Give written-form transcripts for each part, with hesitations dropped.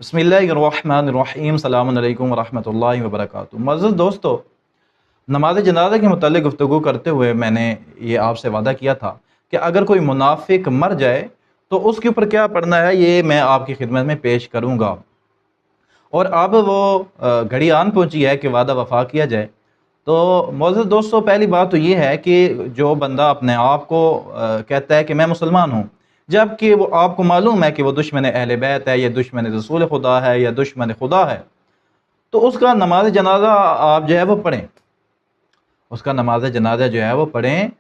बिस्मिल्लाहिर्रहमानिर्रहीम। अस्सलामु अलैकुम वरहमतुल्लाहि वबरकातुहू। मुअज़्ज़ज़ दोस्तों, नमाज जनाज़ा के मुतालिक गुफ्तगू करते हुए मैंने ये आपसे वादा किया था कि अगर कोई मुनाफिक मर जाए तो उसके ऊपर क्या पढ़ना है, ये मैं आपकी खिदमत में पेश करूँगा। और अब वो घड़ी आन पहुँची है कि वादा वफ़ा किया जाए। तो मुअज़्ज़ज़ दोस्तों, पहली बात तो ये है कि जो बंदा अपने आप को कहता है कि मैं मुसलमान हूँ, जबकि वो आपको मालूम है कि वो दुश्मन अहले बैत है, या दुश्मन रसूल खुदा है, या दुश्मन खुदा है, तो उसका नमाज जनाजा आप जो है वो पढ़ें, उसका नमाज जनाजा जो है वो पढ़ें।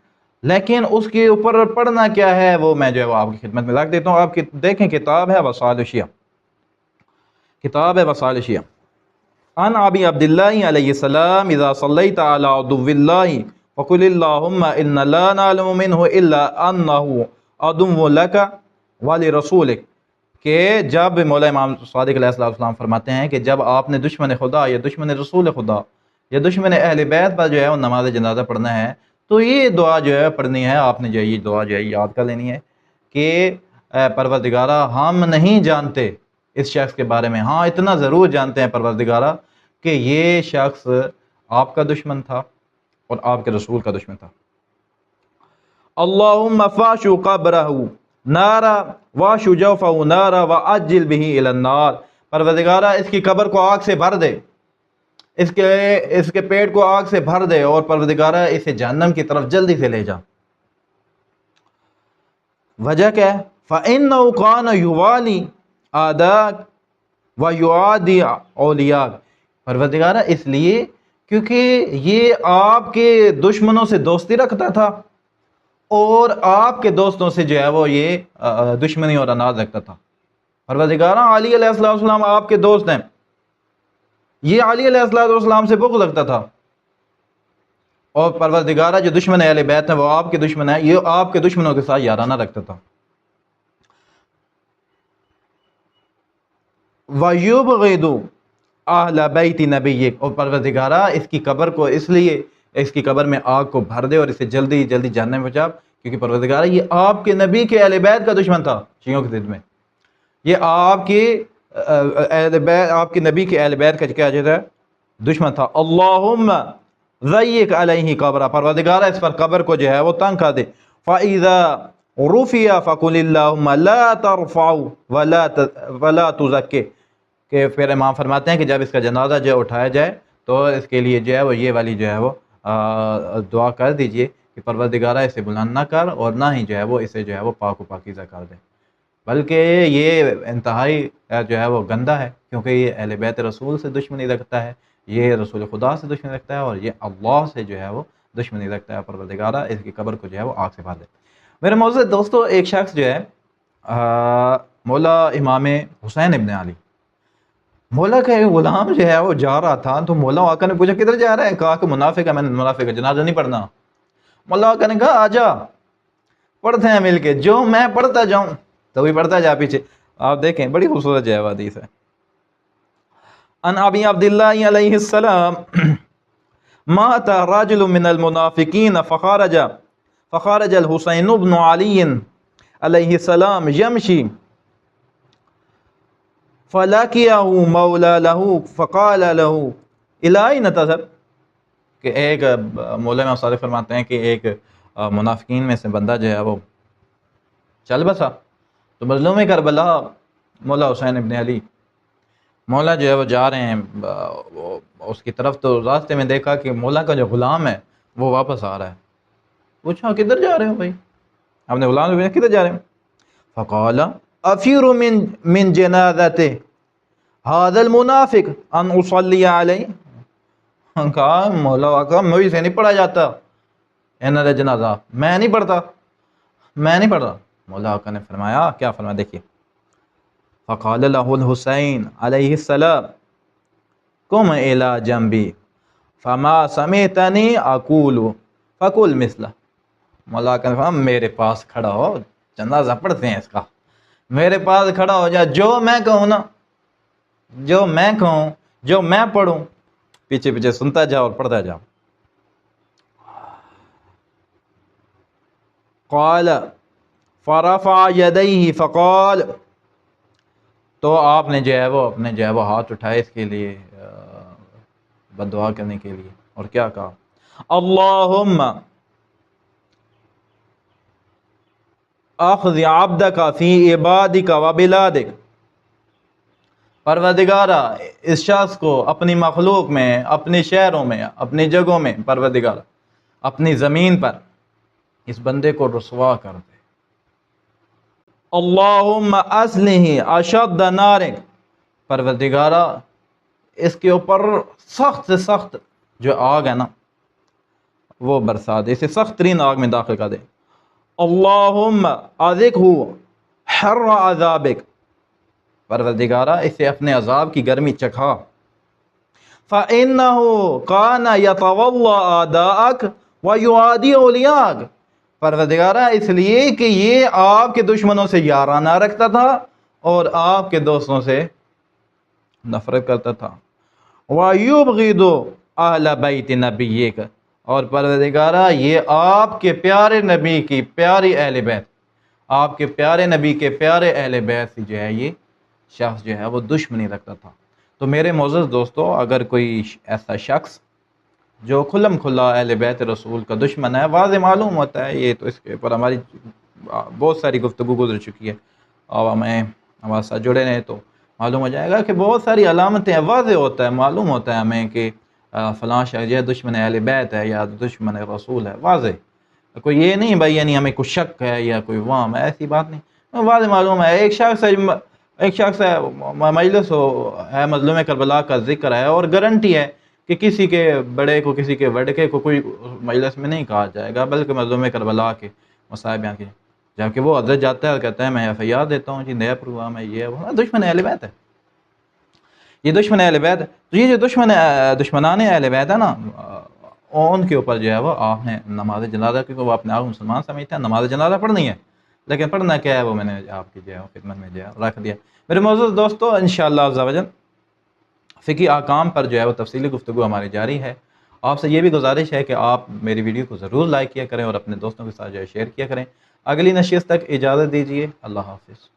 लेकिन उसके ऊपर पढ़ना क्या है वो मैं जो है वो आपकी खिदमत में रख देता हूँ। आप देखें, किताब है वसाइल शिया, किताब है वसाइल शिया। अन अबी अब्दिल्लाहि अलैहिस्सलाम इज़ा सल्लैता अला अदुव्विल्लाहि फ़क़ुल अल्लाहुम्मा इन्ना ला नअलमु मिन्हु इल्ला अन्नहु अदुव्वुन लका व लिरसूलिक, कि जब मौला इमाम सादिक़ अलैहिस्सलाम फरमाते हैं कि जब आपने दुश्मन खुदा या दुश्मन रसूल खुदा या दुश्मन अहले बैत पर जो है वो नमाज जनाजा पढ़ना है, तो ये दुआ जो है पढ़नी है। आपने जो है ये दुआ जो है याद कर लेनी है कि परवरदिगारा, हम नहीं जानते इस शख्स के बारे में, हाँ इतना ज़रूर जानते हैं परवरदिगारा कि ये शख्स आपका दुश्मन था और आपके रसूल का दुश्मन था। अल्लाहुम्मा फ़ाशु क़ब्रहु नारा वाशु जौफ़हु नारा व अज्जिल बिही इलन नार, परवरदिगारा इसकी कब्र को आग से भर दे, इसके पेट को आग से भर दे, और परवरदिगारा इसे जहन्नम की तरफ जल्दी से ले जा। वजह क्या है? फ़इन्नहु कान युवाली आदाक व युआदी औलियाक, परवरदिगारा इसलिए क्योंकि ये आपके दुश्मनों से दोस्ती रखता था और आपके दोस्तों से जो है वो ये दुश्मनी और अनाज रखता था। परवरदिगारा, अली अलैहिस्सलाम आपके दोस्त हैं, ये अली अलैहिस्सलाम से बुग़्ज़ रखता था, और परवरदिगारा जो दुश्मन अहले बैत हैं वो आपके दुश्मन है, ये आपके दुश्मनों के साथ याराना रखता था। वयुबग़िदु अहल बैति नबिय्यिक, और परवरदिगारा इसकी कब्र को इसलिए इसकी कब्र में आग को भर दे और इसे जल्दी जल्दी जहन्नम में पहुंचा, क्योंकि परवरदिगारा ये आपके नबी के अहले बैत का दुश्मन था। शियों की ज़िद में ये आपके अहले बैत, आपके नबी के अहले बैत का क्या है, दुश्मन था। अल्लाहुम्मा ज़य्यिक अलैहि कब्रा, परवरदिगारा इस पर कब्र को जो है वो तंग कर दे। फ़इज़ा रुफ़िया फ़क़ुलिल्लाहुम्मा ला तरफ़अू वला तुज़क्की, कि फिर इमाम फरमाते हैं कि जब इसका जनाजा जो है उठाया जाए तो इसके लिए जो है वो ये वाली जो है वो दुआ कर दीजिए कि परवरदिगारा इसे बुलंद ना कर और ना ही जो है वो इसे जो है वो पाक व पाकीज़ा कर दे। बल्कि ये इंतहाई जो है वो गंदा है, क्योंकि ये अहले बैत रसूल से दुश्मनी रखता है, ये रसूल खुदा से दुश्मनी रखता है, और ये अल्लाह से जो है वो दुश्मनी रखता है। परवरदिगारा इसकी कब्र को जो है वो आग से भर दे। मेरे मोअज़्ज़ज़ दोस्तों, एक शख्स जो है मौला इमाम हुसैन इब्न अली, मौला का एक गुलाम जो है वो जा रहा था, तो मौला आका ने पूछा किधर जा रहा है? कहा कि मुनाफिक है। मैंने मुनाफिक है, जनाजा नहीं पढ़ना। मौला आका ने कहा आजा पढ़ते हैं मिलके, जो मैं पढ़ता जाऊं तो भी पढ़ता जा पीछे। आप देखें, बड़ी खूबसूरत जो है हदीस है। अन अबी अब्दिल्लाह अलैहिस्सलाम माता रजुलुम मिनल मुनाफिकीन फ़ख़रज अल हुसैन इब्न अली अलैहिस्सलाम यमशी फ़लक़ियहु मौला लहू फ़क़ाल लहू इला अय्न तज़हब, कि एक मौला इमाम सादिक़ फरमाते हैं कि एक मुनाफिकीन में से बंदा जो है वो चल बसा, तो मज़लूम करबला मौला हुसैन इब्न अली, मौला जो है वो जा रहे हैं उसकी तरफ, तो रास्ते में देखा कि मौला का जो ग़ुलाम है वो वापस आ रहा है। पूछा किधर जा रहे हो भाई? आपने ग़ुलाम से पूछा किधर जा रहे हो? फ़क़ाल अफ़ीरु मिन जनाज़ति हाज़ल मुनाफिक अन उसल्ली अलैहि, कहा मौला आका मुझे से नहीं पढ़ा जाता इन्होंने जनाजा, मैं नहीं पढ़ता, मैं नहीं पढ़ता। मौला आका ने फरमाया, क्या फरमाया देखिए, फ़क़ाल लहुल हुसैन अलैहिस्सलाम कुम इला जंबी फमा समिअतनी अक़ूलु फ़क़ुल मिस्ला, मौला आका ने फरमाया मेरे पास खड़ा हो, जनाजा पढ़ते हैं इसका, मेरे पास खड़ा हो जा, जो मैं कहूँ ना, जो मैं कहूँ, जो मैं पढ़ूँ, पीछे पीछे सुनता जाओ और पढ़ता जाओ। क़ाल फ़रफ़अ यदैहि फ़क़ाल تو آپ نے جو ہے وہ اپنے جو ہے وہ ہاتھ اٹھائے اس کے لیے بد دعا کرنے کے لیے، اور کیا کہا؟ اللہم اخذ عبدک فی عبادک و بلادک، پروردگارہ اس شخص کو اپنی مخلوق میں، اپنے شہروں میں، اپنی جگہوں میں، پروردگارہ اپنی زمین پر اس بندے کو رسوا کر دے۔ اللہم اسلہ اشد نارک، پروردگارہ اس کے اوپر سخت سے سخت جو آگ ہے نا وہ برسا دے، اسے سخت ترین آگ میں داخل کر دے۔ اللہم اذقہ حر عذابک، پروردگارہ اسے اپنے عذاب کی گرمی چکھا۔ فَإِنَّهُ كَانَ يَتَوَلَّى أَعْدَاءَكَ وَيُعَادِي أَوْلِيَاءَكَ، پروردگارہ اس لیے کہ یہ آپ کے دشمنوں سے یارانہ رکھتا تھا اور آپ کے دوستوں سے نفرت کرتا تھا۔ وَيُبْغِضُ أَهْلَ بَيْتِ نَبِيِّكَ، اور پروردگارہ یہ آپ کے پیارے نبی کی پیاری اہل بیت، آپ کے پیارے نبی کے پیارے اہل بیت سے جو ہے یہ شخص جو ہے وہ دشمنی رکھتا تھا۔ تو میرے معزز دوستو، اگر کوئی ایسا شخص جو کھلم کھلا اہل بیت رسول کا دشمن ہے، واضح معلوم ہوتا ہے، یہ تو اس کے اوپر ہماری بہت ساری گفتگو گزر چکی ہے، اور ہمارے ساتھ جڑے رہیں تو معلوم ہو جائے گا کہ بہت ساری علامتیں واضح ہوتا ہے، معلوم ہوتا ہے ہمیں کہ فلاں شخص یہ دشمن اہل بیت ہے یا دشمن رسول ہے، واضح کوئی یہ نہیں بھائی یعنی ہمیں کوئی شک ہے یا کوئی وہم ہے، ایسی بات نہیں، واضح معلوم ہے۔ ایک شخص ہے مجلس ہے مظلوم کربلا کا ذکر ہے، اور گارنٹی ہے کہ کسی کے بڑے کو کسی کے وڈکے کو کوئی مجلس میں نہیں کہا جائے گا، بلکہ مظلوم کربلا کے مصائب بیان کے، جبکہ وہ حضرت جاتا ہے کہتا ہے میں FIR دیتا ہوں جی، نیا پروگرام ہے، یہ وہ دشمن اہل بیت ہے، یہ دشمن اہل بیت ہے۔ تو یہ جو دشمنان اہل بیت ہے نا، ان کے اوپر جو ہے وہ آپ نے نماز جنازہ، کیونکہ وہ اپنے آپ مسلمان سمجھتے ہیں، نماز جنازہ پڑھنی ہے، لیکن پڑھنا کیا ہے وہ میں نے آپ کی جو ہے خدمت میں جو ہے رکھ دیا۔ میرے معزز دوستو، انشاءاللہ عز و جل فقہی احکام پر جو ہے وہ تفصیلی گفتگو ہماری جاری ہے۔ آپ سے یہ بھی گزارش ہے کہ آپ میری ویڈیو کو ضرور لائک کیا کریں اور اپنے دوستوں کے ساتھ جو ہے شیئر کیا کریں۔ اگلی نشست تک اجازت دیجیے، اللہ حافظ۔